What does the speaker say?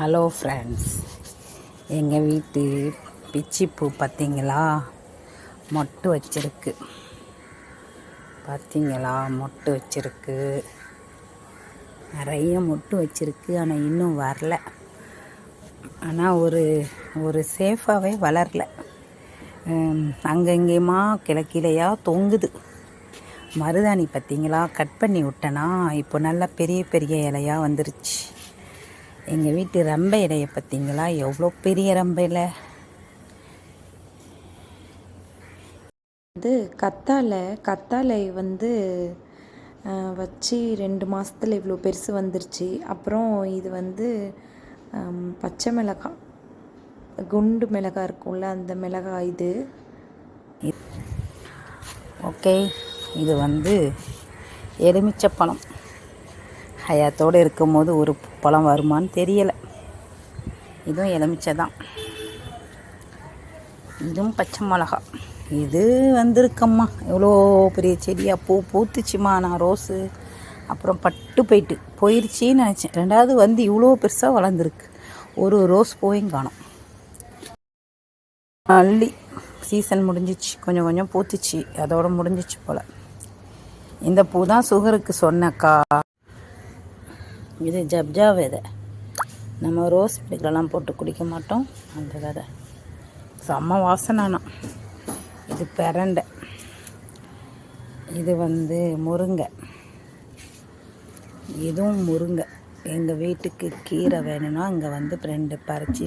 Hello friends, எங்கள் வீட்டு பிச்சிப்பூ பார்த்தீங்களா? மொட்டு வச்சிருக்கு. பார்த்தீங்களா? மொட்டு வச்சிருக்கு, நிறைய மொட்டு வச்சிருக்கு. ஆனால் இன்னும் வரல. ஆனால் ஒரு சேஃபாகவே வளரல. அங்கங்கேயுமா கிளையாக தொங்குது. மருதாணி பார்த்தீங்களா? கட் பண்ணி விட்டேனா இப்போ நல்லா பெரிய பெரிய இலையாக வந்துருச்சு. எங்கள் வீட்டு ரம்பை இலையை பார்த்தீங்களா? எவ்வளோ பெரிய ரம்பை இலை. இது கத்தாழை வச்சு 2 மாதத்தில் இவ்வளோ பெருசு வந்துருச்சு. அப்புறம் இது பச்சை மிளகாய், குண்டு மிளகாய் இருக்கும்ல, அந்த மிளகாய் இது. ஓகே, இது எலுமிச்சை பழம். ஹயாத்தோடு இருக்கும்போது ஒரு பழம் வருமானு தெரியலை. இதுவும் எலுமிச்சை தான். இதுவும் பச்சை மிளகா. இது வந்திருக்கம்மா, எவ்வளோ பெரிய செடியாக பூத்துச்சுமா. நான் ரோஸு அப்புறம் பட்டு போயிடுச்சின்னு நினச்சேன். ரெண்டாவது இவ்வளோ பெருசாக வளர்ந்துருக்கு. ஒரு ரோஸ் பூவையும் காணும். அள்ளி சீசன் முடிஞ்சிச்சு. கொஞ்சம் கொஞ்சம் பூத்துச்சு, அதோட முடிஞ்சிச்சு போல். இந்த பூ தான் சுகருக்கு சொன்னக்கா. இது ஜப்ஜா விதை. நம்ம ரோஸ் பிடிக்கலாம் போட்டு குடிக்க மாட்டோம், அந்த விதை. செம்ம வாசனானா. இது பிரண்டை. இது முருங்கை. இதுவும் முருங்கை. எங்கள் வீட்டுக்கு கீரை வேணும்னா இங்கே 2 பறித்து